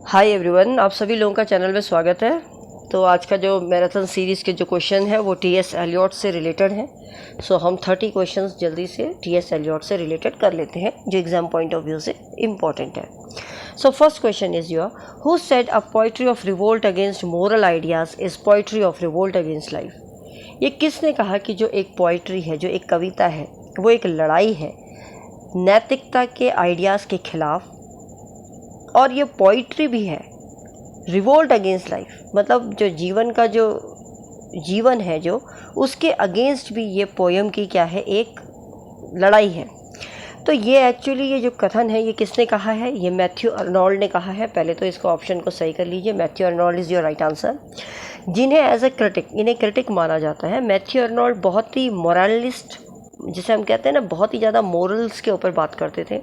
Hi everyone, आप सभी लोगों का चैनल में स्वागत है। तो आज का जो मैराथन सीरीज़ के जो क्वेश्चन है वो टी.एस. एलियट से रिलेटेड है। सो हम 30 क्वेश्चंस जल्दी से टी.एस. एलियट से रिलेटेड कर लेते हैं जो एग्जाम पॉइंट ऑफ व्यू से इम्पॉर्टेंट है। So first question is your, who said a poetry of revolt against moral ideas is poetry of revolt against life. ये किसने कहा कि जो एक पोइट्री है, जो एक कविता है, वो एक लड़ाई है नैतिकता के आइडियाज़ के खिलाफ, और ये पोइट्री भी है रिवोल्ट अगेंस्ट लाइफ, मतलब जो जीवन का जो जीवन है जो उसके अगेंस्ट भी ये पोयम की क्या है, एक लड़ाई है। तो ये एक्चुअली ये जो कथन है ये किसने कहा है? ये मैथ्यू अर्नोल्ड ने कहा है। पहले तो इसको ऑप्शन को सही कर लीजिए, Matthew Arnold is your right answer. जिन्हें एज ए क्रिटिक, इन्हें क्रिटिक माना जाता है। मैथ्यू अर्नोल्ड बहुत ही मोरलिस्ट, जिसे हम कहते हैं ना, बहुत ही ज़्यादा मोरल्स के ऊपर बात करते थे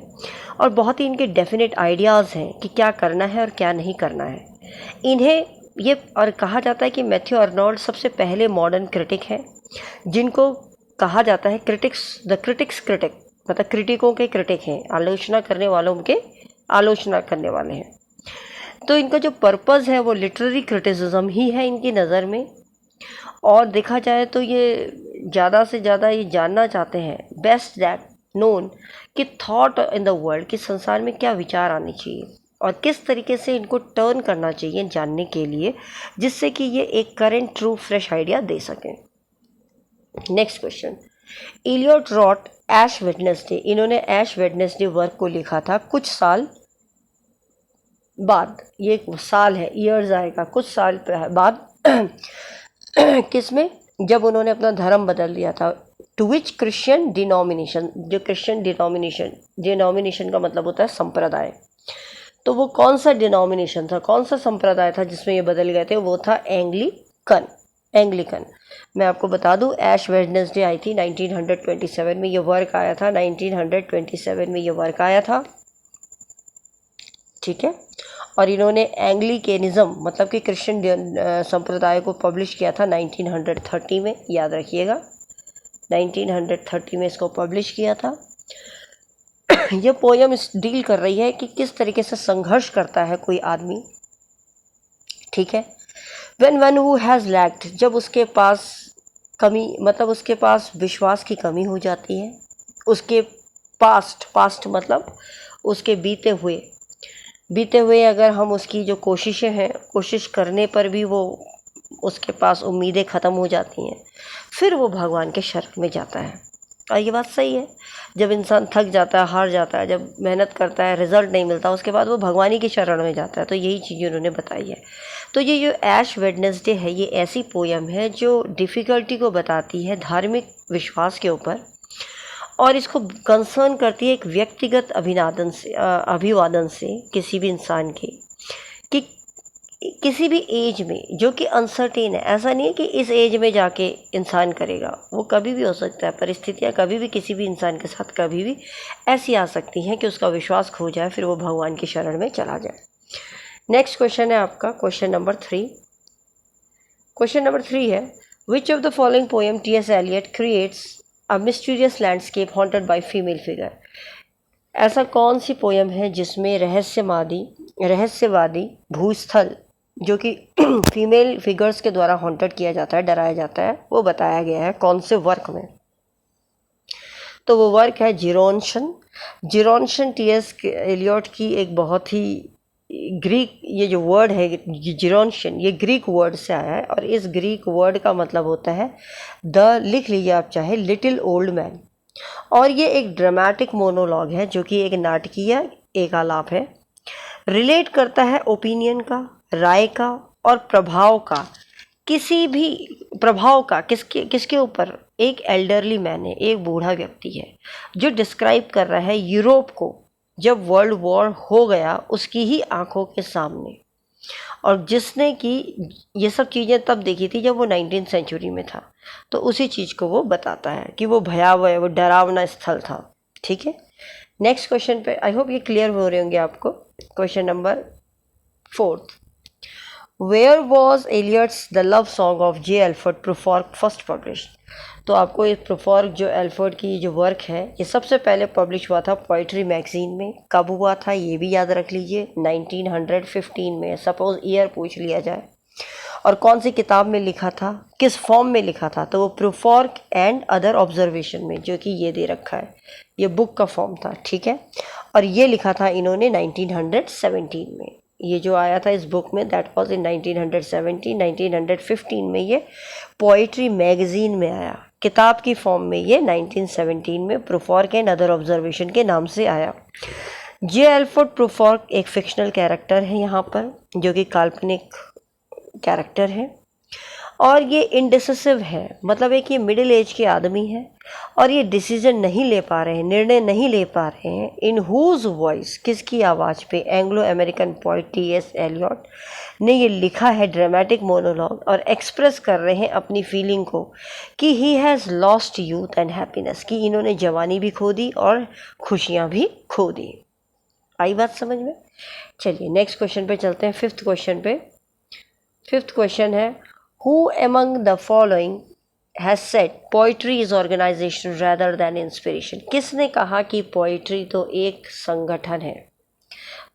और बहुत ही इनके डेफिनेट आइडियाज़ हैं कि क्या करना है और क्या नहीं करना है। इन्हें ये और कहा जाता है कि मैथ्यू अर्नोल्ड सबसे पहले मॉडर्न क्रिटिक हैं, जिनको कहा जाता है क्रिटिक्स क्रिटिक, मतलब क्रिटिकों के क्रिटिक हैं, आलोचना करने वालों के आलोचना करने वाले हैं। तो इनका जो पर्पज़ है वो लिटरेरी क्रिटिसिज्म ही है इनकी नज़र में। और देखा जाए तो ये ज़्यादा से ज़्यादा ये जानना चाहते हैं बेस्ट दैट नोन कि थॉट इन द वर्ल्ड, कि संसार में क्या विचार आने चाहिए और किस तरीके से इनको टर्न करना चाहिए जानने के लिए, जिससे कि ये एक करेंट ट्रू फ्रेश आइडिया दे सकें। नेक्स्ट क्वेश्चन, इलियट रॉट ऐश वेडनेसडे। इन्होंने ऐश वेडनेसडे वर्क को लिखा था कुछ साल बाद, ये साल है, ईयर्स आएगा, कुछ साल बाद किसमें? जब उन्होंने अपना धर्म बदल लिया था। टू विच क्रिश्चियन डिनोमिनेशन, जो क्रिश्चियन डिनोमिनेशन का मतलब होता है संप्रदाय, तो वो कौन सा डिनोमिनेशन था, कौन सा संप्रदाय था जिसमें ये बदल गए थे? वो था एंग्लिकन। मैं आपको बता दूं, ऐश वेडनेसडे आई थी 1927 में, ये वर्क आया था 1927 में, ये वर्क आया था, ठीक है। और इन्होंने एंग्लिकेनिज्म मतलब कि क्रिश्चियन संप्रदाय को पब्लिश किया था 1930 में, याद रखिएगा 1930 में इसको पब्लिश किया था। यह पोयम इस डील कर रही है कि किस तरीके से संघर्ष करता है कोई आदमी, ठीक है। When one who has lacked, जब उसके पास कमी, मतलब उसके पास विश्वास की कमी हो जाती है, उसके पास्ट मतलब उसके बीते हुए अगर हम उसकी जो कोशिशें हैं, कोशिश करने पर भी वो उसके पास उम्मीदें ख़त्म हो जाती हैं, फिर वो भगवान के शरण में जाता है। और ये बात सही है, जब इंसान थक जाता है, हार जाता है, जब मेहनत करता है, रिज़ल्ट नहीं मिलता, उसके बाद वो भगवान ही की शरण में जाता है। तो यही चीज़ उन्होंने बताई है। तो ये जो ऐश वेडनेसडे है, ये ऐसी पोयम है जो डिफ़िकल्टी को बताती है धार्मिक विश्वास के ऊपर, और इसको कंसर्न करती है एक व्यक्तिगत अभिवादन से किसी भी इंसान के, कि किसी भी एज में जो कि अनसर्टेन है। ऐसा नहीं है कि इस एज में जाके इंसान करेगा, वो कभी भी हो सकता है, परिस्थितियाँ कभी भी किसी भी इंसान के साथ कभी भी ऐसी आ सकती हैं कि उसका विश्वास खो जाए, फिर वो भगवान की शरण में चला जाए। नेक्स्ट क्वेश्चन है आपका क्वेश्चन नंबर 3। क्वेश्चन नंबर 3 है, which of the following poem TS. Eliot creates a mysterious landscape haunted by female figure. ऐसा कौन सी पोयम है जिसमें रहस्यवादी भूस्थल जो कि फीमेल फिगर्स के द्वारा हॉन्टेड किया जाता है, डराया जाता है, वो बताया गया है कौन से वर्क में? तो वो वर्क है जिरोनशन टी.एस. एलियट की एक बहुत ही ग्रीक, ये जो वर्ड है जिरोनशन, ये ग्रीक वर्ड से आया है, और इस ग्रीक वर्ड का मतलब होता है लिख लीजिए आप चाहे, लिटिल ओल्ड मैन। और ये एक ड्रामेटिक मोनोलॉग है जो कि एक नाटकीय एक आलाप है, रिलेट करता है ओपिनियन का, राय का और प्रभाव का, किसी भी प्रभाव का किसके ऊपर? एक एल्डरली मैन है, एक बूढ़ा व्यक्ति है जो डिस्क्राइब कर रहा है यूरोप को जब वर्ल्ड वॉर हो गया उसकी ही आंखों के सामने, और जिसने कि ये सब चीज़ें तब देखी थी जब वो 19th सेंचुरी में था। तो उसी चीज़ को वो बताता है कि वो भयावह, वो डरावना स्थल था, ठीक है। नेक्स्ट क्वेश्चन पे आई होप ये क्लियर हो रहे होंगे आपको। Question number 4, where was Eliot's The Love Song of J. Alfred Prufrock first published. तो आपको इस प्रोफॉर्क जो एल्फर्ड की जो वर्क है ये सबसे पहले पब्लिश हुआ था पोइट्री मैगजीन में। कब हुआ था ये भी याद रख लीजिए, 1915 में। सपोज ईयर पूछ लिया जाए। और कौन सी किताब में लिखा था, किस फॉर्म में लिखा था, तो वो प्रोफॉर्क एंड अदर ऑब्जर्वेशन में, जो कि ये दे रखा है, ये बुक का फॉर्म था, ठीक है। और ये लिखा था इन्होंने 1917 में। ये जो आया था इस बुक में दैट वाज इन 1917। 1915 में ये पोइट्री मैगजीन में आया, किताब की फॉर्म में ये 1917 में प्रोफॉर्क एंड अदर ऑब्जर्वेशन के नाम से आया। जे एल्फ्रेड प्रोफॉर्क एक फिक्शनल कैरेक्टर है यहाँ पर, जो कि काल्पनिक कैरेक्टर है, और ये इंडिसिसिव है, मतलब एक ये मिडिल एज के आदमी है और ये डिसीजन नहीं ले पा रहे हैं, निर्णय नहीं ले पा रहे हैं। इन हुज वॉइस, किसकी आवाज़ पे, Anglo American poet TS. Eliot ने ये लिखा है ड्रामेटिक मोनोलॉग, और एक्सप्रेस कर रहे हैं अपनी फीलिंग को कि he has lost youth and happiness, कि इन्होंने जवानी भी खो दी और खुशियाँ भी खो दी। आई बात समझ में? चलिए नेक्स्ट क्वेश्चन पे चलते हैं, फिफ्थ क्वेश्चन पे। फिफ्थ क्वेश्चन है, Who among the following has said poetry is organization rather than inspiration? किसने कहा कि पोइट्री तो एक संगठन है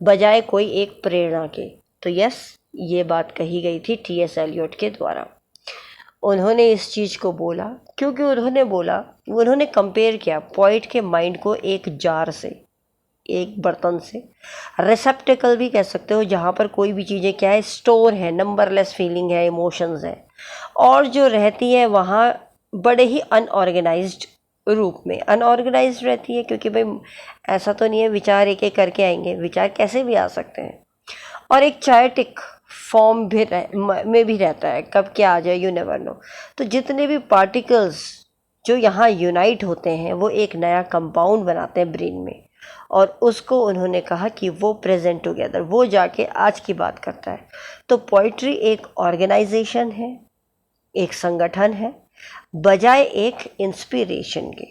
बजाय कोई एक प्रेरणा के? तो यस, ये बात कही गई थी टी.एस. एलियट के द्वारा। उन्होंने इस चीज़ को बोला क्योंकि उन्होंने कंपेयर किया पोइट के माइंड को एक जार से, एक बर्तन से, रिसेप्टिकल भी कह सकते हो, जहाँ पर कोई भी चीज़ें क्या है, स्टोर है, नंबरलेस फीलिंग है, इमोशंस है, और जो रहती है वहाँ बड़े ही अनऑर्गेनाइज्ड रूप में। अनऑर्गेनाइज्ड रहती है क्योंकि भाई ऐसा तो नहीं है विचार एक एक करके आएंगे, विचार कैसे भी आ सकते हैं, और एक चायटिक फॉर्म भी में भी रहता है, कब क्या आ जाए यू नेवर नो। तो जितने भी पार्टिकल्स जो यहाँ यूनाइट होते हैं वो एक नया कंपाउंड बनाते हैं ब्रेन में, और उसको उन्होंने कहा कि वो प्रेजेंट टुगेदर, वो जाके आज की बात करता है। तो पोइट्री एक ऑर्गेनाइजेशन है, एक संगठन है, बजाय एक इंस्पिरेशन के,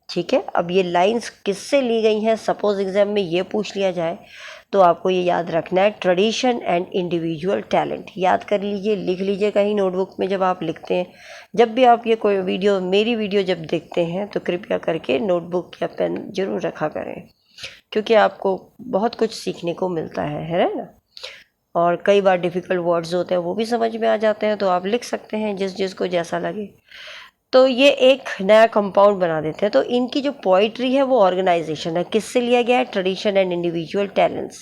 ठीक है। अब ये लाइंस किससे ली गई हैं, सपोज एग्जाम में ये पूछ लिया जाए तो आपको ये याद रखना है, ट्रेडिशन एंड इंडिविजुअल टैलेंट। याद कर लीजिए, लिख लीजिए कहीं नोटबुक में जब आप लिखते हैं। जब भी आप ये कोई वीडियो, मेरी वीडियो जब देखते हैं तो कृपया करके नोटबुक या पेन जरूर रखा करें, क्योंकि आपको बहुत कुछ सीखने को मिलता है ना। और कई बार डिफ़िकल्ट वर्ड्स होते हैं वो भी समझ में आ जाते हैं, तो आप लिख सकते हैं जिसको जैसा लगे। तो ये एक नया कंपाउंड बना देते हैं। तो इनकी जो पोइट्री है वो ऑर्गेनाइजेशन है, किससे लिया गया है, ट्रेडिशन एंड इंडिविजुअल टैलेंट्स,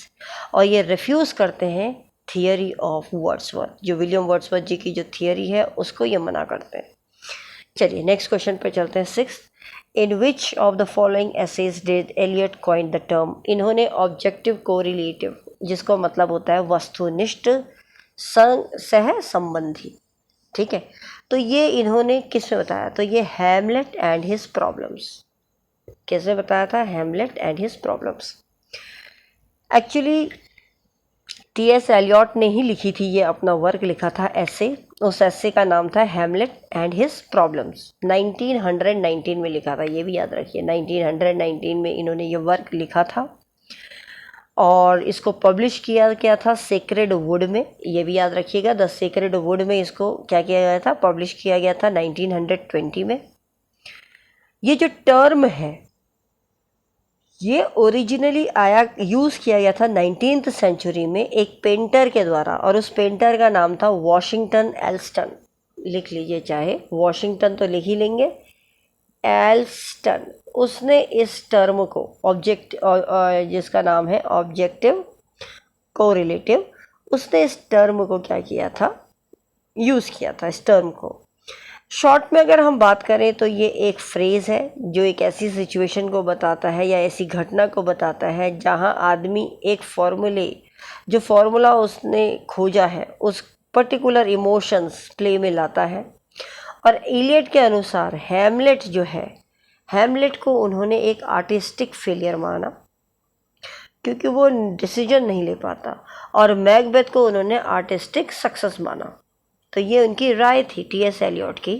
और ये रिफ्यूज़ करते हैं थियरी ऑफ वर्ड्सवर्थ, जो विलियम वर्ड्सवर्थ जी की जो थियरी है उसको ये मना करते हैं। चलिए नेक्स्ट क्वेश्चन पे चलते हैं, sixth. In which of the following essays did Eliot coin the term? इन्होंने ऑब्जेक्टिव कोरिलेटिव, जिसको मतलब होता है वस्तुनिष्ठ सह संबंधी, ठीक है, तो ये इन्होंने किस में बताया? तो ये हैमलेट एंड हिज प्रॉब्लम्स। कैसे बताया था? Hamlet and his problems. Actually TS. Eliot ने ही लिखी थी, ये अपना वर्क लिखा था ऐसे, उस ऐसे का नाम था हैमलेट एंड हिज प्रॉब्लम्स। 1919 में लिखा था, ये भी याद रखिए, 1919 में इन्होंने ये वर्क लिखा था, और इसको पब्लिश किया गया था सेक्रेड वुड में, ये भी याद रखिएगा, द सेक्रेड वुड में इसको क्या किया गया था, पब्लिश किया गया था 1920 में। ये जो टर्म है ये ओरिजिनली यूज़ किया गया था 19th सेंचुरी में एक पेंटर के द्वारा, और उस पेंटर का नाम था वॉशिंगटन एल्स्टन। लिख लीजिए, चाहे वॉशिंगटन तो लिख ही लेंगे, एल्स्टन। उसने इस टर्म को जिसका नाम है ऑब्जेक्टिव कोरिलेटिव, उसने इस टर्म को क्या किया था, यूज़ किया था इस टर्म को। शॉर्ट में अगर हम बात करें तो ये एक फ्रेज़ है जो एक ऐसी सिचुएशन को बताता है या ऐसी घटना को बताता है जहां आदमी एक जो फॉर्मूला उसने खोजा है उस पर्टिकुलर इमोशंस प्ले में लाता है। और एलियट के अनुसार हैमलेट जो है, हैमलेट को उन्होंने एक आर्टिस्टिक फेलियर माना क्योंकि वो डिसीजन नहीं ले पाता, और मैकबेथ को उन्होंने आर्टिस्टिक सक्सेस माना। तो ये उनकी राय थी टी.एस. एलियट की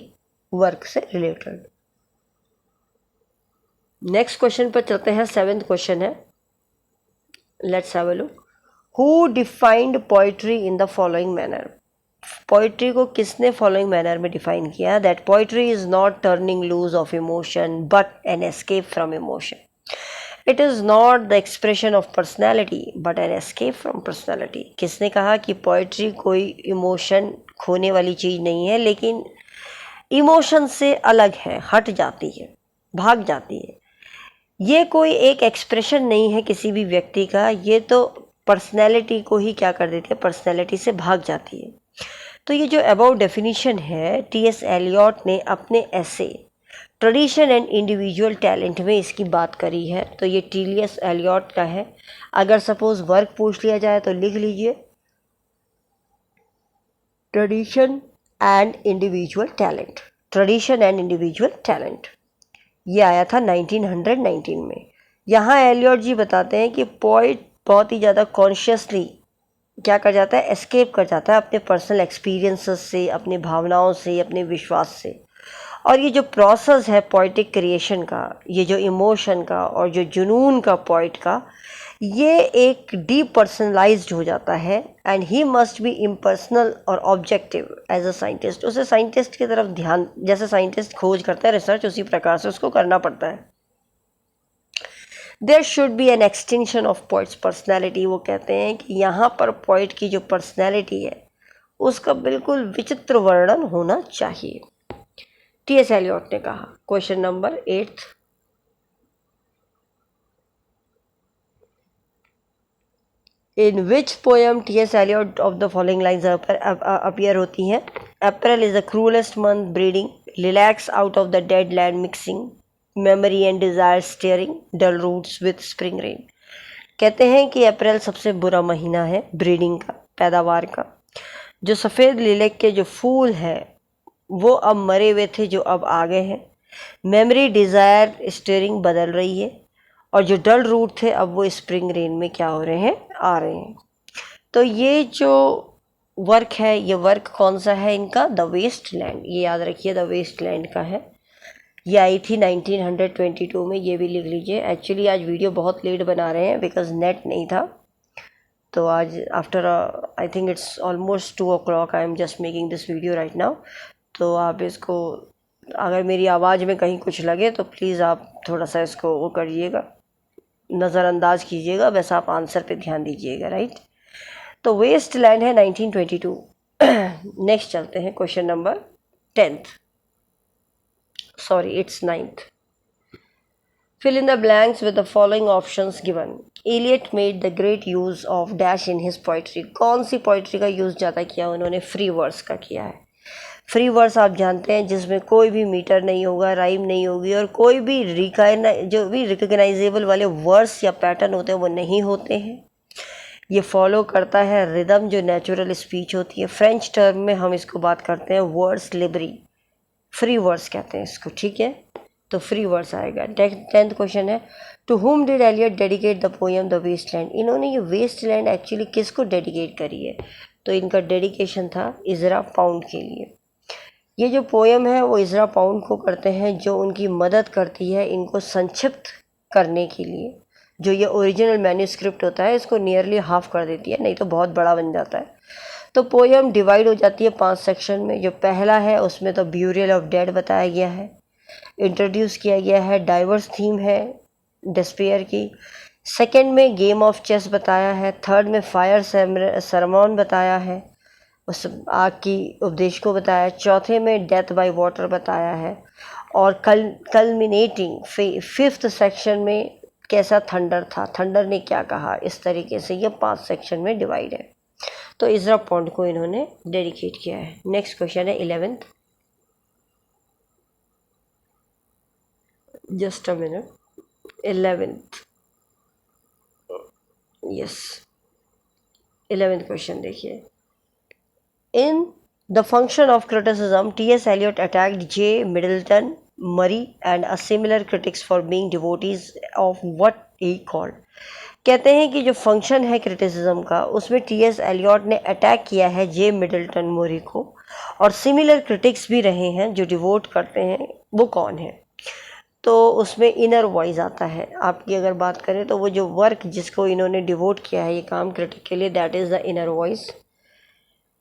वर्क से रिलेटेड। नेक्स्ट क्वेश्चन पर चलते हैं, 7th क्वेश्चन है, let's have a look. Who defined poetry in the following manner? Poetry को किसने फॉलोइंग मैनर में डिफाइन किया? That poetry is not turning loose of emotion but an escape from emotion. It is not the expression of personality but an escape from personality. किसने कहा कि poetry कोई emotion खोने वाली चीज़ नहीं है, लेकिन इमोशन से अलग है, हट जाती है, भाग जाती है. ये कोई एक एक्सप्रेशन नहीं है किसी भी व्यक्ति का, ये तो पर्सनैलिटी को ही क्या कर देती है, पर्सनैलिटी से भाग जाती है. तो ये जो अबाउट डेफिनेशन है टी.एस. एलियट ने अपने ऐसे ट्रेडिशन एंड इंडिविजुअल टैलेंट में इसकी बात करी है. तो ये टी.एस. एलियट का है. अगर सपोज वर्क पूछ लिया जाए तो लिख लीजिए tradition and individual talent. Tradition and individual talent ये आया था 1919 में. यहाँ एलियट जी बताते हैं कि पोइट बहुत ही ज़्यादा कॉन्शियसली क्या कर जाता है, एस्केप कर जाता है अपने पर्सनल एक्सपीरियंसेस से, अपने भावनाओं से, अपने विश्वास से. और ये जो प्रोसेस है पोइटिक क्रिएशन का, ये जो इमोशन का और जो जुनून का पोइट का, ये एक डीपर्सनलाइज्ड हो जाता है. And he must be impersonal और ऑब्जेक्टिव एज अ साइंटिस्ट. उसे साइंटिस्ट की तरफ ध्यान, जैसे साइंटिस्ट खोज करता है, रिसर्च, उसी प्रकार से उसको करना पड़ता है. There should be an extension of poet's personality. वो कहते हैं कि यहाँ पर पोइट की जो पर्सनैलिटी है उसका बिल्कुल विचित्र वर्णन होना चाहिए. टी.एस. एलियट ने कहा. Question number 8. In which poem TS. Eliot of the following lines appear होती हैं? April is the cruellest month breeding, lilacs out of the dead land mixing, memory and desire stirring, dull roots with spring rain. कहते हैं कि अप्रैल सबसे बुरा महीना है breeding का, पैदावार का. जो सफ़ेद लिलक के जो फूल हैं वो अब मरे हुए थे, जो अब आ गए हैं. मेमोरी, डिज़ायर, स्टीयरिंग बदल रही है. और जो डल रूट थे अब वो स्प्रिंग रेन में क्या हो रहे हैं, आ रहे हैं. तो ये जो वर्क है, ये वर्क कौन सा है इनका? The waste land. ये याद रखिए, द वेस्ट लैंड का है. ये आई थी 1922 में, ये भी लिख लीजिए. एक्चुअली आज वीडियो बहुत लेट बना रहे हैं बिकॉज नेट नहीं था. तो आज after I think it's almost 2 o'clock I am just making this video right now. तो आप इसको, अगर मेरी आवाज़ में कहीं कुछ लगे तो प्लीज़ आप थोड़ा सा इसको वो करिएगा, नज़रअंदाज कीजिएगा, वैसे आप आंसर पे ध्यान दीजिएगा. राइट. तो वेस्ट लैंड है 1922. नेक्स्ट चलते हैं question number 10th. Sorry, it's 9th. Fill in the blanks with the following options given. Eliot made the great use of dash in his poetry. कौन सी पोइट्री का use ज़्यादा किया उन्होंने? Free verse का किया है. फ्री वर्स आप जानते हैं जिसमें कोई भी मीटर नहीं होगा, राइम नहीं होगी, और कोई भी जो भी रिकग्नाइजेबल वाले वर्ड्स या पैटर्न होते हैं वो नहीं होते हैं. ये फॉलो करता है रिदम, जो नेचुरल स्पीच होती है. फ्रेंच टर्म में हम इसको बात करते हैं वर्ड्स लिबरी. फ्री वर्स कहते हैं इसको. ठीक है, तो फ्री वर्स आएगा. 10th क्वेश्चन है, to whom did Eliot dedicate the poem the waste land. इन्होंने ये वेस्ट लैंड एक्चुअली किसको डेडिकेट करी है? तो इनका डेडिकेशन था इज़रा पाउंड के लिए. ये जो पोएम है वो इज़रा पाउंड को करते हैं, जो उनकी मदद करती है इनको संक्षिप्त करने के लिए. जो ये ओरिजिनल मैन्यूस्क्रिप्ट होता है इसको नियरली हाफ कर देती है, नहीं तो बहुत बड़ा बन जाता है. तो पोएम डिवाइड हो जाती है 5 सेक्शन में. जो पहला है उसमें तो ब्यूरियल ऑफ डेड बताया गया है, इंट्रोड्यूस किया गया है. डाइवर्स थीम है डिस्पेयर की. सेकंड में गेम ऑफ चेस बताया है. थर्ड में फायर सरमॉन बताया है, उस आग की उपदेश को बताया. चौथे में डेथ बाय वाटर बताया है. और कल्मिनेटिंग 5th सेक्शन में कैसा थंडर था, थंडर ने क्या कहा. इस तरीके से ये 5 सेक्शन में डिवाइड है. तो इज़रा पाउंड को इन्होंने डेडिकेट किया है. नेक्स्ट क्वेश्चन है 11th. Just a minute. 11th, yes, 11th question देखिए. In The Function of Criticism T S. Eliot attacked J. Middleton, Murry and a similar critics for being devotees of what he called. कहते हैं कि जो function है criticism का उसमें T.S.. Eliot ने attack किया है जे. मिडल्टन, मोरी को, और सिमिलर क्रिटिक्स भी रहे हैं जो डिवोट करते हैं. वो कौन है? तो उसमें इनर वॉइस आता है. आपकी अगर बात करें तो वो जो वर्क जिसको इन्होंने डिवोट किया है ये काम क्रिटिक के लिए, that is the inner voice.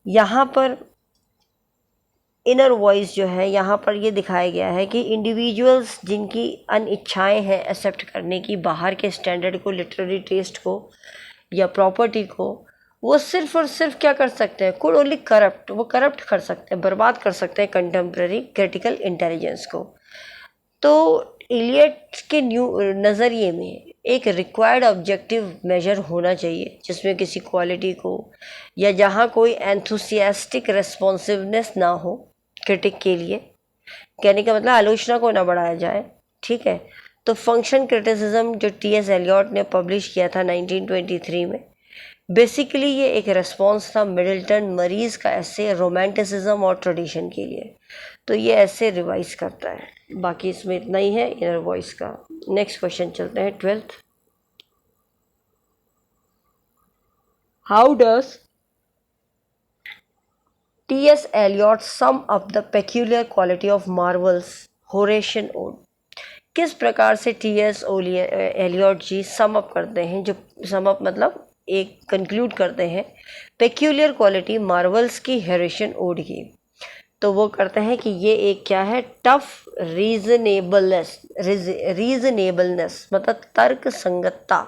यहाँ पर इनर वॉइस जो है यहाँ पर ये दिखाया गया है कि इंडिविजुअल्स जिनकी अनिच्छाएं हैं एक्सेप्ट करने की बाहर के स्टैंडर्ड को, लिटरेरी टेस्ट को या प्रॉपर्टी को, वो सिर्फ और सिर्फ क्या कर सकते हैं, कुड ओनली करप्ट, वो करप्ट कर सकते हैं, बर्बाद कर सकते हैं कंटेम्प्रेरी क्रिटिकल इंटेलिजेंस को। तो इलियट के नज़रिए में एक रिक्वायर्ड ऑब्जेक्टिव मेजर होना चाहिए जिसमें किसी क्वालिटी को या जहाँ कोई एंथुसियास्टिक रेस्पॉन्सिवनेस ना हो क्रिटिक के लिए, कहने का मतलब आलोचना को ना बढ़ाया जाए, ठीक है। तो फंक्शन क्रिटिसिज्म जो टी.एस. एलियट ने पब्लिश किया था 1923 में, बेसिकली ये एक रेस्पॉन्स था मिडल्टन मरीज का ऐसे रोमांटिसिज्म और ट्रेडिशन के लिए। तो ये ऐसे रिवाइज करता है। बाकी इसमें इतना ही है इनर वॉइस का। नेक्स्ट क्वेश्चन चलते हैं 12th। How does TS. Eliot sum up the peculiar quality of Marvell's Horatian ode? किस प्रकार से TS. Eliot ji sum up करते हैं, जो सम अप मतलब एक कंक्लूड करते हैं पेक्यूलियर क्वालिटी मार्वल्स की होरेशियन ओड की? तो वो करते हैं कि ये एक क्या है, टफ रीजनेबलनेस मतलब तर्क संगतता,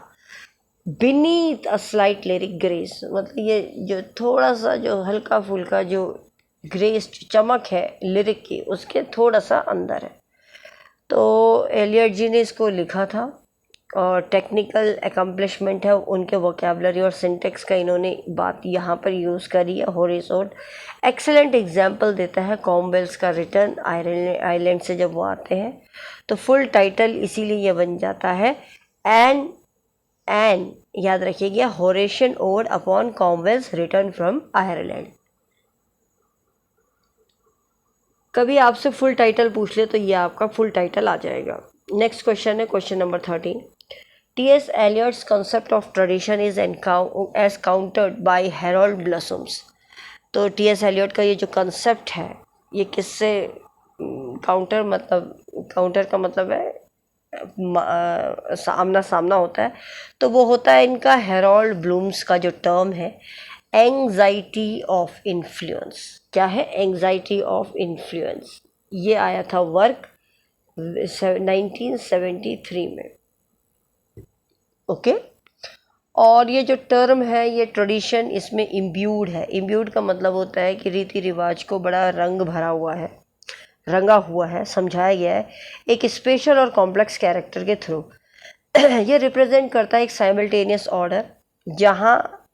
beneath a slight lyric grace मतलब ये जो थोड़ा सा जो हल्का फुल्का जो ग्रेस चमक है लिरिक की उसके थोड़ा सा अंदर है। तो एलियट जी ने इसको लिखा था और टेक्निकल एकम्प्लिशमेंट है उनके वोकेबलरी और सिंटेक्स का इन्होंने बात यहाँ पर यूज़ करी है। होरेस ओड एक्सेलेंट एग्जाम्पल देता है कॉम्बेल्स का रिटर्न आइलैंड से जब वो आते हैं। तो फुल टाइटल इसीलिए ये बन जाता है एन याद रखिएगा, Horatian Ode upon Cromwell's Return from Ireland. कभी आपसे फुल टाइटल पूछ ले तो ये आपका फुल टाइटल आ जाएगा। नेक्स्ट क्वेश्चन है question number 13। TS. Eliot's concept of tradition is as countered by Harold Bloom's. तो टी.एस. एलियट का ये जो कंसेप्ट है ये किससे काउंटर का मतलब है आमना सामना होता है। तो वो होता है इनका हैरोल्ड ब्लूम्स का जो टर्म है एंग्जाइटी ऑफ इन्फ्लुएंस। क्या है? Anxiety of influence. ये आया था वर्क 1973 में। ओके और ये जो टर्म है ये ट्रेडिशन इसमें इम्ब्यूड है। इम्ब्यूड का मतलब होता है कि रीति रिवाज को बड़ा रंग भरा हुआ है, रंगा हुआ है, समझाया गया है एक स्पेशल और कॉम्प्लेक्स कैरेक्टर के थ्रू। ये रिप्रेजेंट करता है एक साइमल्टेनियस ऑर्डर जहाँ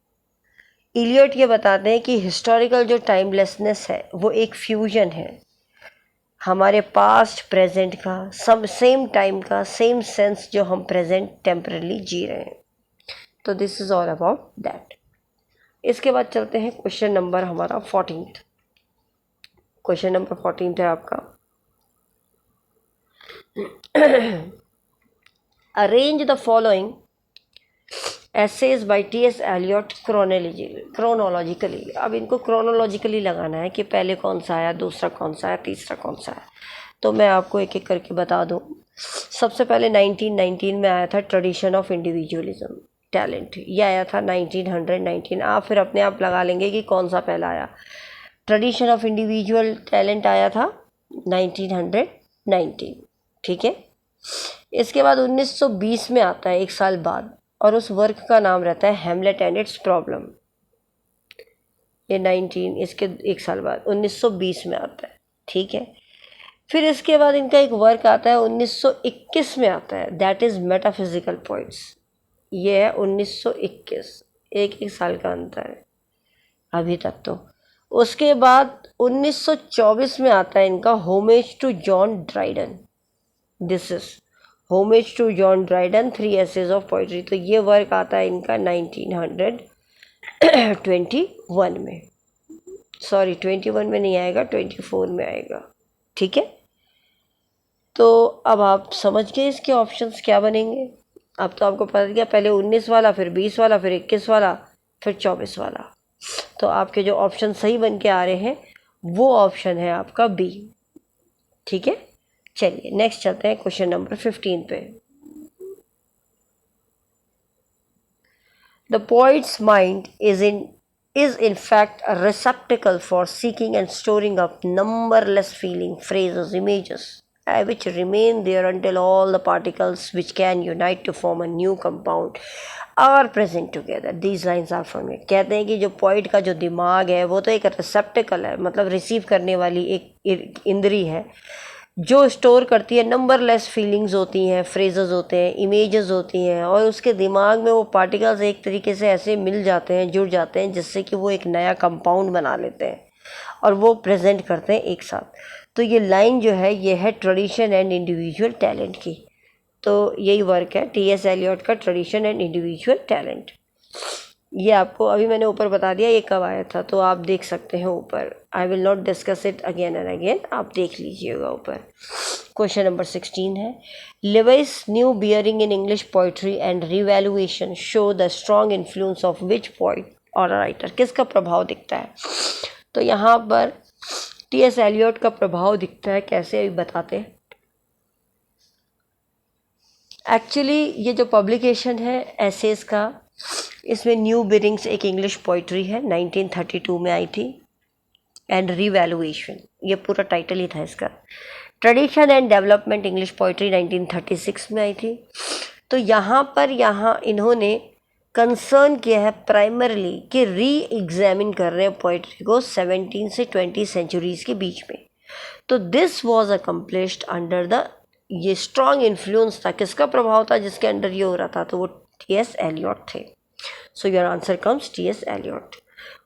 इलियट ये बताते हैं कि हिस्टोरिकल जो टाइमलेसनेस है वो एक फ्यूजन है हमारे पास्ट प्रेजेंट का, सब सेम टाइम का, सेम सेंस जो हम प्रेजेंट टेम्परली जी रहे हैं। तो this is all about that. इसके बाद चलते हैं क्वेश्चन नंबर हमारा 14th। क्वेश्चन नंबर 14th है आपका arrange the following essays by TS. Eliot chronologically. अब इनको क्रोनोलॉजिकली लगाना है कि पहले कौन सा आया, दूसरा कौन सा आया, तीसरा कौन सा है। तो मैं आपको एक एक करके बता दूं। सबसे पहले 1919 में आया था ट्रेडिशन ऑफ इंडिविजुअलिज्म टैलेंट, ये आया था 1919। आप फिर अपने आप लगा लेंगे कि कौन सा पहला आया। ट्रेडिशन ऑफ इंडिविजुअल टैलेंट आया था 1919, ठीक है। इसके बाद 1920 में आता है, एक साल बाद, और उस वर्क का नाम रहता है हेमलेट एंड इट्स प्रॉब्लम। ये इसके एक साल बाद 1920 में आता है, ठीक है। फिर इसके बाद इनका एक वर्क आता है 1921 में आता है, दैट इज़ मेटाफिजिकल पॉइंट्स। ये है 1921, एक साल का अंतर है अभी तक। तो उसके बाद 1924 में आता है इनका homage to John Dryden. This is homage to John Dryden 3 essays of poetry. तो ये वर्क आता है इनका 1921 में, सॉरी 21 में नहीं आएगा, 24 में आएगा, ठीक है। तो अब आप समझ गए इसके ऑप्शंस क्या बनेंगे। अब तो आपको पता गया, पहले 19 वाला, फिर 20 वाला, फिर 21 वाला, फिर 24 वाला। तो आपके जो ऑप्शन सही बन के आ रहे हैं वो ऑप्शन है आपका बी, ठीक है। चलिए नेक्स्ट चलते हैं क्वेश्चन नंबर 15 पे। The poets mind is in is in fact a receptacle for seeking and storing up numberless feeling, phrases, images, which remain there until all the particles which can unite to form a new compound are present together. These lines are from it. कहते हैं कि जो poet का जो दिमाग है वो तो एक रिसेप्टिकल है, मतलब रिसीव करने वाली एक इंद्री है जो स्टोर करती है, नंबरलेस फीलिंग्स होती हैं, फ्रेजेस होते हैं, इमेजेस होती हैं, और उसके दिमाग में वो पार्टिकल्स एक तरीके से ऐसे मिल जाते हैं, जुड़ जाते हैं, जिससे कि वो एक नया कंपाउंड बना लेते हैं और वो प्रेजेंट करते हैं एक साथ। तो ये लाइन जो है ये है ट्रेडिशन एंड इंडिविजुअल टैलेंट की। तो यही वर्क है टी.एस. एलियट का, ट्रेडिशन एंड इंडिविजुअल टैलेंट। ये आपको अभी मैंने ऊपर बता दिया ये कब आया था, तो आप देख सकते हैं ऊपर। I will not discuss it again and again, आप देख लीजिएगा ऊपर। क्वेश्चन नंबर 16 है, Lewis new bearing in English poetry and revaluation show the strong influence of which poet और राइटर। किसका प्रभाव दिखता है? तो यहाँ पर टी.एस. एलियट का प्रभाव दिखता है। कैसे अभी बताते हैं। एक्चुअली ये जो पब्लिकेशन है एसेस का, इसमें न्यू बियरिंग्स एक इंग्लिश पोइट्री है, 1932 में आई थी, एंड रिवैल्यूएशन ये पूरा टाइटल ही था इसका। Tradition and development English poetry 1936 में आई थी। तो यहाँ इन्होंने कंसर्न किया है प्राइमरली कि री एग्जामिन कर रहे हैं पोइट्री को 17 से 20 सेंचुरीज के बीच में। तो this was accomplished under the, ये स्ट्रॉन्ग इन्फ्लुएंस था, किसका प्रभाव था जिसके अंडर ये हो रहा था? तो वो टी.एस. एलियट थे। So your answer comes T S. Eliot.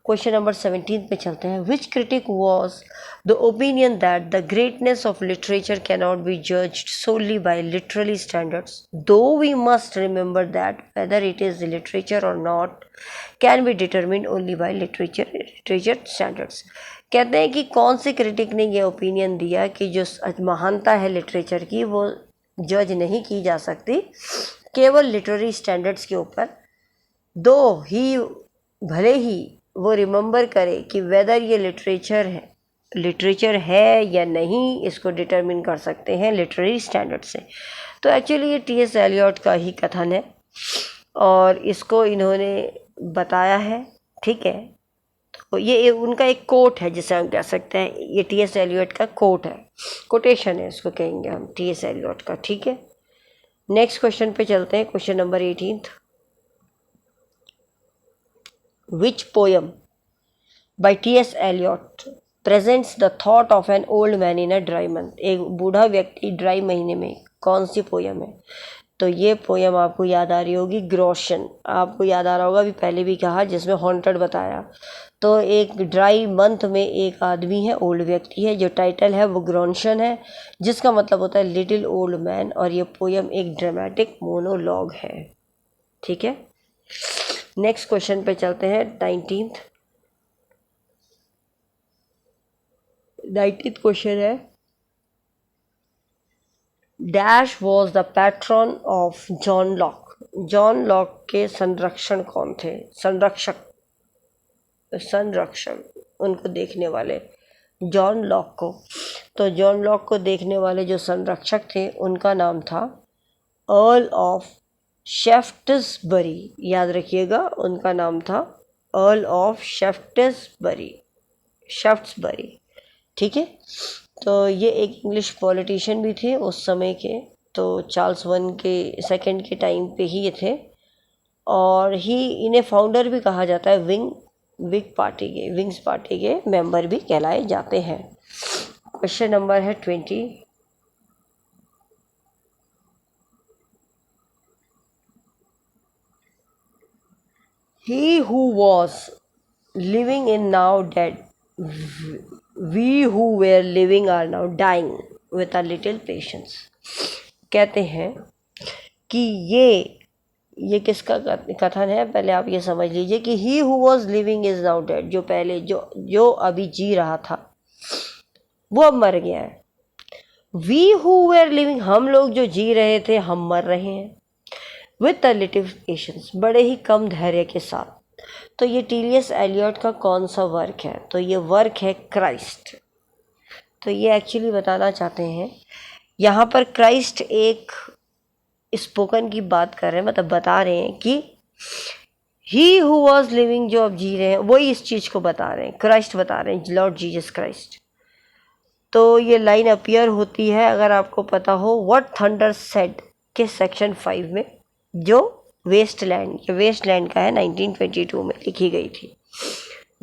Question number 17 पे चलते हैं। Which critic was the opinion that the greatness of literature cannot be judged solely by literary standards, though we must remember that whether it is literature or not can be determined only by literature standards. कहते हैं कि कौन से critic ने ये opinion दिया कि जो महानता है लिटरेचर की वो जज नहीं की जा सकती केवल लिटरेरी स्टैंडर्ड्स के ऊपर, दो ही भले ही वो रिमेंबर करे कि वेदर ये लिटरेचर है या नहीं, इसको डिटरमिन कर सकते हैं लिटरेरी स्टैंडर्ड से। तो एक्चुअली ये टी.एस. एलियट का ही कथन है और इसको इन्होंने बताया है, ठीक है। तो ये उनका एक कोट है जिसे हम कह सकते हैं, ये टी.एस. एलियट का कोट है, कोटेशन है, इसको कहेंगे हम टी.एस. एलियट का, ठीक है। नेक्स्ट क्वेश्चन पे चलते हैं। Question number 18, which poem by T.S. Eliot presents the thought of an old man in a dry month? एक बूढ़ा व्यक्ति ड्राई महीने में कौन सी पोयम है? तो ये पोयम आपको याद आ रही होगी, ग्रोशन। आपको याद आ रहा होगा, अभी पहले भी कहा, जिसमें हॉन्टेड बताया। तो एक ड्राई मंथ में एक आदमी है, ओल्ड व्यक्ति है, जो टाइटल है वो ग्रोशन है, जिसका मतलब होता है लिटिल ओल्ड मैन, और ये पोयम एक ड्रामेटिक मोनोलॉग है, ठीक है। नेक्स्ट क्वेश्चन पे चलते हैं। 19th क्वेश्चन है, dash was the pattern of John Locke. John Locke के संरक्षण कौन थे? संरक्षण उनको देखने वाले जॉन लॉक को। तो जॉन लॉक को देखने वाले जो संरक्षक थे उनका नाम था अर्ल ऑफ शेफ्टसबरी। याद रखिएगा, उनका नाम था अर्ल ऑफ शेफ्टसबरी, ठीक है। तो ये एक इंग्लिश पॉलिटिशियन भी थे उस समय के, तो चार्ल्स सेकंड के टाइम पे ही ये थे, और इन्हें फाउंडर भी कहा जाता है, विंग्स पार्टी के मेंबर भी कहलाए जाते हैं। क्वेश्चन नंबर है 20, he who was living is now dead, we who were living are now dying with a little patience। कहते हैं कि ये किसका कथन है? पहले आप ये समझ लीजिए कि he who was living is now dead, जो पहले जो अभी जी रहा था वो अब मर गया है। we who were living, हम लोग जो जी रहे थे हम मर रहे हैं। विथ अ लिटिल पेशेंस, बड़े ही कम धैर्य के साथ। तो ये टी.एस. एलियट का कौन सा वर्क है? तो ये वर्क है क्राइस्ट। तो ये एक्चुअली बताना चाहते हैं, यहाँ पर क्राइस्ट एक स्पोकन की बात कर रहे हैं, मतलब बता रहे हैं कि ही हु वॉज लिविंग, जो अब जी रहे हैं वही इस चीज़ को बता रहे हैं, क्राइस्ट बता रहे हैं, लॉर्ड जीसस क्राइस्ट। तो ये लाइन अपीयर होती है अगर आपको पता हो व्हाट थंडर सेड के सेक्शन 5 में, जो वेस्टलैंड, ये वेस्टलैंड का है, 1922 में लिखी गई थी।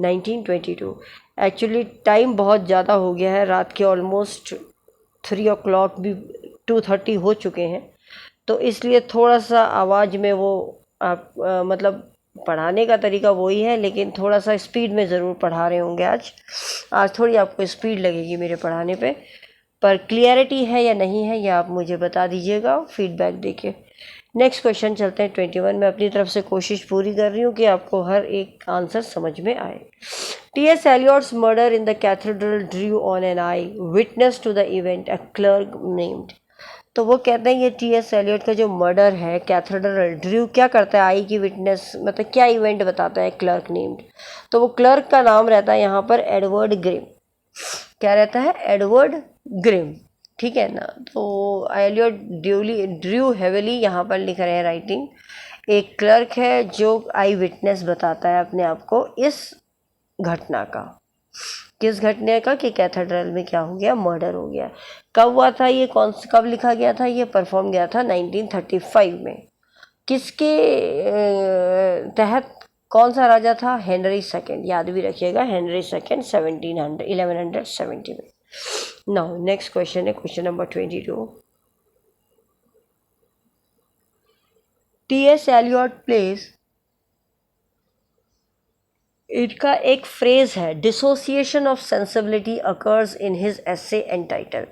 1922 एक्चुअली टाइम बहुत ज़्यादा हो गया है, रात के ऑलमोस्ट 3 o'clock भी 2:30 हो चुके हैं, तो इसलिए थोड़ा सा आवाज़ में वो आप मतलब पढ़ाने का तरीका वही है, लेकिन थोड़ा सा स्पीड में ज़रूर पढ़ा रहे होंगे आज थोड़ी आपको स्पीड लगेगी मेरे पढ़ाने पे, पर क्लियरिटी है या नहीं है ये आप मुझे बता दीजिएगा फीडबैक देके। नेक्स्ट क्वेश्चन चलते हैं 21। मैं अपनी तरफ से कोशिश पूरी कर रही हूँ कि आपको हर एक आंसर समझ में आए। T.S. Eliot's murder in the cathedral drew on an eye witness to the event a clerk named। तो वो कहते हैं ये T.S. एलियट का जो मर्डर है कैथेड्रल ड्रू क्या करता है, आई की विटनेस, मतलब क्या इवेंट बताता है, क्लर्क नेम्ड। तो वो क्लर्क का नाम रहता है यहाँ पर एडवर्ड ग्रिम। क्या रहता है, एडवर्ड ग्रिम, ठीक है ना। तो एलियट ड्रू हेविली यहाँ पर लिख रहे हैं राइटिंग, एक क्लर्क है जो आई विटनेस बताता है अपने आप को इस घटना का। किस घटने का, कि कैथेड्रल में क्या हो गया, मर्डर हो गया। कब हुआ था ये, कब लिखा गया था, ये परफॉर्म गया था 1935 में। किसके तहत, कौन सा राजा था, हेनरी सेकेंड, याद भी रखिएगा, हेनरी सेकेंड 1170 में। नाउ नेक्स्ट क्वेश्चन है question number 22। T.S. Eliot place, इनका एक फ्रेज है, dissociation of sensibility occurs in his essay entitled.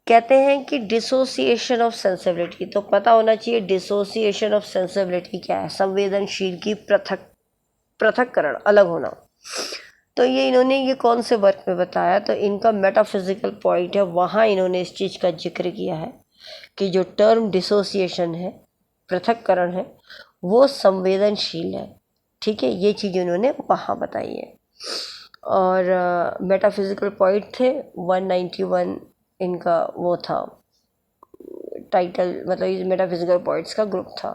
कहते हैं कि डिसोसिएशन ऑफ सेंसिबिलिटी, तो पता होना चाहिए डिसोसिएशन ऑफ सेंसिबिलिटी क्या है, संवेदनशील की पृथक्करण, अलग होना। तो ये इन्होंने ये कौन से वर्क में बताया, तो इनका मेटाफिजिकल पॉइंट है, वहाँ इन्होंने इस चीज़ का जिक्र किया है कि जो टर्म डिसोसिएशन है, पृथक्करण है, वो संवेदनशील है, ठीक है। ये चीज़ उन्होंने वहाँ बताई है। और मेटाफिजिकल पॉइंट थे 191, इनका वो था टाइटल, मतलब ये मेटाफिजिकल पॉइंट्स का ग्रुप था,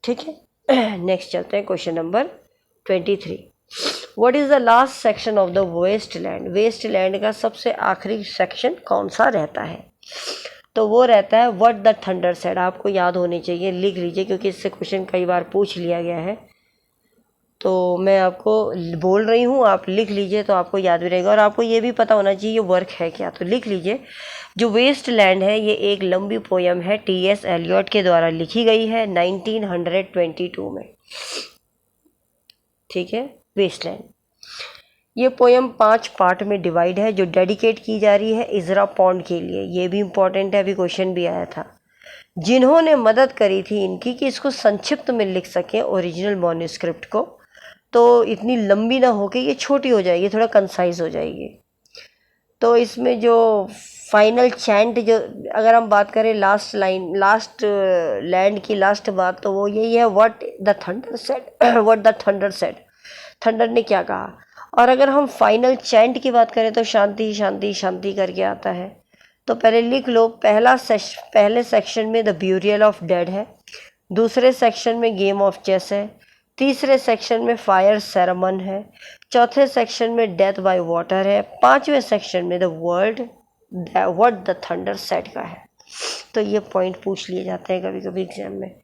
ठीक है। नेक्स्ट चलते हैं question number 23। What is the last section of the wasteland, wasteland का सबसे आखिरी सेक्शन कौन सा रहता है, तो वो रहता है व्हाट द थंडर सेड। आपको याद होने चाहिए, लिख लीजिए, क्योंकि इससे क्वेश्चन कई बार पूछ लिया गया है, तो मैं आपको बोल रही हूँ, आप लिख लीजिए तो आपको याद भी रहेगा। और आपको ये भी पता होना चाहिए ये वर्क है क्या, तो लिख लीजिए। जो वेस्टलैंड है ये एक लंबी पोयम है, T.S. एलियट के द्वारा लिखी गई है 1922 में, ठीक है। वेस्टलैंड, ये पोयम 5 पार्ट में डिवाइड है, जो डेडिकेट की जा रही है इजरा पॉन्ड के लिए। ये भी इम्पॉर्टेंट है, अभी क्वेश्चन भी आया था, जिन्होंने मदद करी थी इनकी कि इसको संक्षिप्त में लिख सकें ओरिजिनल मॉन्यूस्क्रिप्ट को, तो इतनी लंबी ना हो के ये छोटी हो जाएगी, थोड़ा कंसाइज हो जाएगी। तो इसमें जो फाइनल चैंट, जो अगर हम बात करें लास्ट लाइन, लास्ट लैंड की लास्ट बात, तो वो यही है what the thunder said, what the thunder said, thunder ने क्या कहा। और अगर हम फाइनल चैंट की बात करें तो शांति शांति शांति करके आता है। तो पहले लिख लो, पहले सेक्शन में द ब्यूरियल ऑफ डेड है, दूसरे सेक्शन में गेम ऑफ चेस है, तीसरे सेक्शन में फायर सेरेमन है, चौथे सेक्शन में डेथ बाय वाटर है, पांचवें सेक्शन में the world what the thunder said का है। तो ये पॉइंट पूछ लिए जाते हैं कभी कभी एग्जाम में,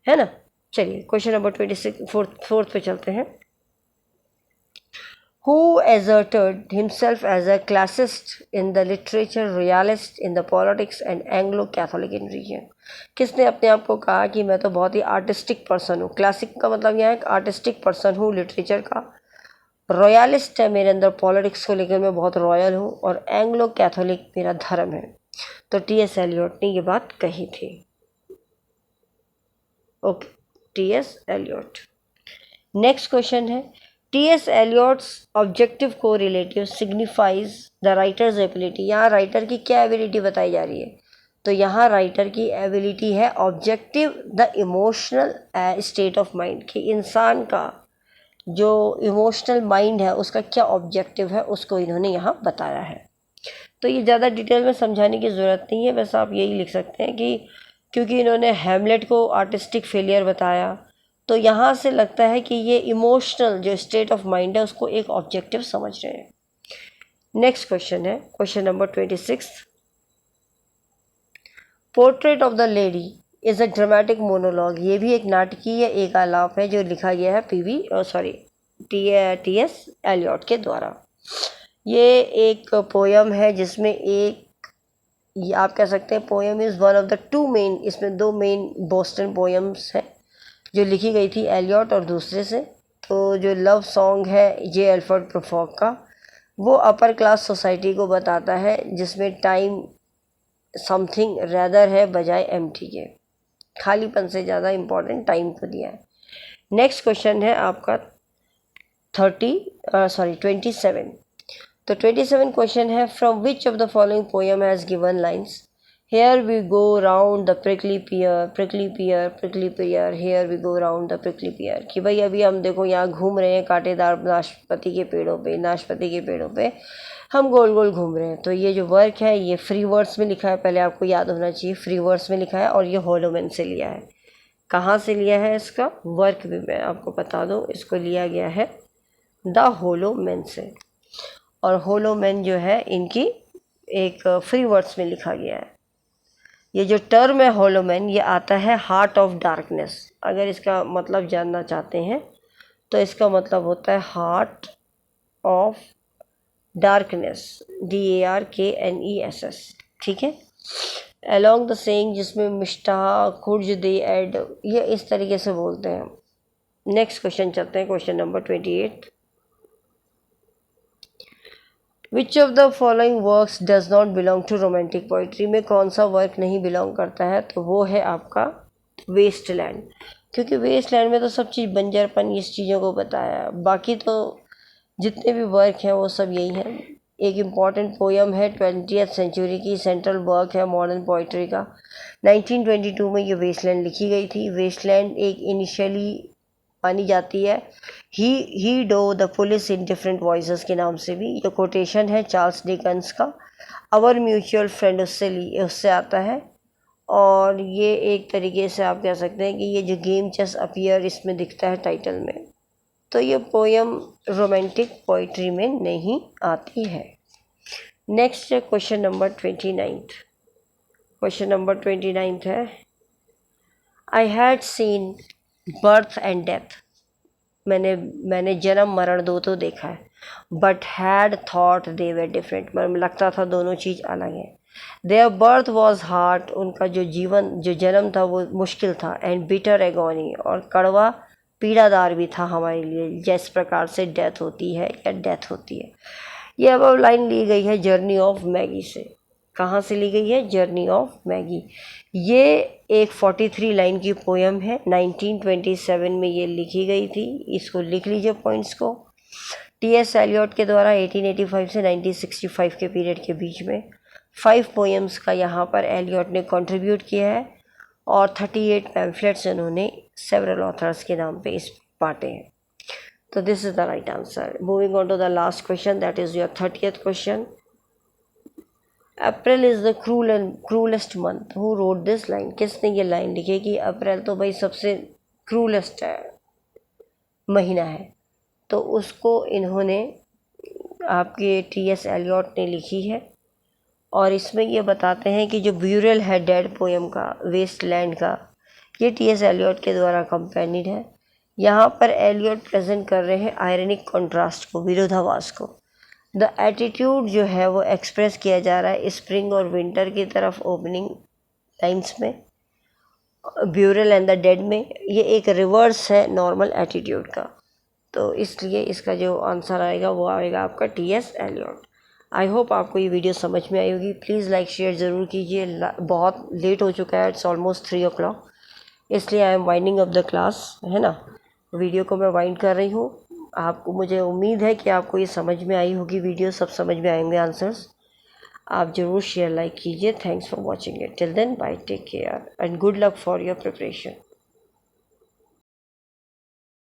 है ना। चलिए क्वेश्चन नंबर 26 फोर्थ पे चलते हैं। Who asserted himself as a classicist in the literature, royalist in the politics and Anglo-Catholic in region। किसने अपने आप को कहा कि मैं तो बहुत ही आर्टिस्टिक पर्सन हूँ, क्लासिक का मतलब यहाँ एक आर्टिस्टिक पर्सन हूँ लिटरेचर का, रॉयलिस्ट है मेरे अंदर पॉलिटिक्स को लेकर, मैं बहुत रॉयल हूँ, और एंग्लो कैथोलिक मेरा धर्म है। तो T.S. एलियट ने ये बात कही थी, okay, T.S. Elliott. Next question है, T.S. Eliot's objective correlative signifies the writers ability. यहाँ राइटर की क्या एबिलिटी बताई जा रही है, तो यहाँ राइटर की एबिलिटी है objective the emotional state of mind, कि इंसान का जो इमोशनल माइंड है उसका क्या ऑब्जेक्टिव है, उसको इन्होंने यहाँ बताया है। तो ये ज़्यादा डिटेल में समझाने की ज़रूरत नहीं है, बस आप यही लिख सकते हैं कि क्योंकि इन्होंने हैमलेट को आर्टिस्टिक फेलियर बताया, तो यहाँ से लगता है कि ये इमोशनल जो स्टेट ऑफ माइंड है उसको एक ऑब्जेक्टिव समझ रहे हैं। नेक्स्ट क्वेश्चन है question number 26। Portrait of the lady is a dramatic monologue. ये भी एक नाटकीय एक आलाप है जो लिखा गया है टी.एस. एलियट के द्वारा। ये एक पोयम है जिसमें ये आप कह सकते हैं poem is one of the two main, इसमें दो मेन बोस्टन पोयम्स हैं जो लिखी गई थी एलियट और दूसरे से। तो जो लव सॉन्ग है जे एल्फ्रेड प्रूफॉक का, वो अपर क्लास सोसाइटी को बताता है जिसमें टाइम समथिंग रेदर है बजाय एम्प्टी के, खालीपन से ज़्यादा इम्पोर्टेंट टाइम को दिया है। नेक्स्ट क्वेश्चन है आपका 27। तो 27 क्वेश्चन है from which of the following poem has given lines here we go round the prickly pear, prickly pear, prickly pear, here we go round the prickly pear. कि भाई अभी हम देखो यहाँ घूम रहे हैं कांटेदार नाशपाती के पेड़ों पे हम गोल गोल घूम रहे हैं। तो ये जो वर्क है ये फ्री वर्ड्स में लिखा है, पहले आपको याद होना चाहिए, फ्री वर्ड्स में लिखा है और ये होलोमैन से लिया है। कहाँ से लिया है इसका वर्क भी मैं आपको बता दूँ, इसको लिया गया है द होलोमैन से। और होलोमैन जो है इनकी एक फ्री वर्ड्स में लिखा गया है। ये जो टर्म है होलोमैन ये आता है हार्ट ऑफ डार्कनेस। अगर इसका मतलब जानना चाहते हैं तो इसका मतलब होता है हार्ट ऑफ डार्कनेस, DARKNESS। ठीक है। अलोंग द सेइंग जिसमें मिष्टा खुर्ज दे एड, ये इस तरीके से बोलते हैं। नेक्स्ट क्वेश्चन चलते हैं question number 28। Which of the following works does not belong to romantic poetry. में कौन सा वर्क नहीं बिलोंग करता है, तो वो है आपका वेस्टलैंड। क्योंकि वेस्टलैंड में तो सब चीज़ बंजरपन इस चीज़ों को बताया है, बाकी तो जितने भी वर्क हैं वो सब यही हैं। एक इम्पॉर्टेंट पोयम है 20th सेंचुरी की, सेंट्रल वर्क है मॉडर्न पोइट्री का। 1922 में ये वेस्टलैंड लिखी गई थी। वेस्टलैंड एक इनिशियली मानी जाती है He Do the Police in Different Voices के नाम से भी। ये कोटेशन है चार्ल्स डिकन्स का, अवर म्यूचुअल फ्रेंड उससे आता है। और ये एक तरीके से आप कह सकते हैं कि ये जो गेम चेस अपीयर इसमें दिखता है टाइटल में, तो ये पोयम रोमांटिक पोइट्री में नहीं आती है। नेक्स्ट है क्वेश्चन नंबर 29। क्वेश्चन नंबर 29 है I had seen birth and death. मैंने जन्म मरण दो तो देखा है, but had thought they way different, मतलब लगता था दोनों चीज़ अलग है। देयर बर्थ वॉज हार्ड, उनका जो जन्म था वो मुश्किल था, एंड बिटर एगोनी, और कड़वा पीड़ादार भी था हमारे लिए, जिस प्रकार से डेथ होती है या डेथ होती है। ये अब लाइन ली गई है जर्नी ऑफ मैगी से। कहाँ से ली गई है, जर्नी ऑफ मैगी। ये एक 43 लाइन की पोयम है, 1927 में ये लिखी गई थी। इसको लिख लीजिए पॉइंट्स को। T.S. एलियट के द्वारा 1885 से 1965 के पीरियड के बीच में 5 पोएम्स का यहाँ पर एलियट ने कंट्रीब्यूट किया है, और 38 पैम्फलेट्स इन्होंने सेवरल ऑथर्स के नाम पे इस बांटे हैं। तो this is the right answer. Moving on to the last question, that is your 30th question. April is the cruellest month, who wrote this line. किसने ये लाइन लिखी कि अप्रैल तो भाई सबसे क्रूलेस्ट है महीना है, तो उसको इन्होंने आपके T.S. एलियट ने लिखी है। और इसमें ये बताते हैं कि जो ब्यूरल है डेड पोएम का वेस्टलैंड का, ये T.S. एलियट के द्वारा कंपेनिड है। यहाँ पर एलियट प्रेजेंट कर रहे हैं आयरनिक कॉन्ट्रास्ट को, विरोधाभास को। द एटीट्यूड जो है वो एक्सप्रेस किया जा रहा है स्प्रिंग और विंटर की तरफ ओपनिंग लाइन्स में, ब्यूरल एंड द डेड में। ये एक रिवर्स है नॉर्मल एटीट्यूड का, तो इसलिए इसका जो आंसर आएगा वो आएगा आपका T.S. एलियट। आई होप आपको ये वीडियो समझ में आई होगी। प्लीज़ लाइक शेयर ज़रूर कीजिए। बहुत लेट हो चुका है, इट्स ऑलमोस्ट 3 o'clock, इसलिए I am winding up the class, है ना। वीडियो को मैं वाइंड कर रही हूँ। आपको, मुझे उम्मीद है कि आपको ये समझ में आई होगी वीडियो, सब समझ में आएंगे आंसर्स। आप ज़रूर शेयर लाइक कीजिए। Thanks for watching it. Till then bye, take care and good luck for your preparation.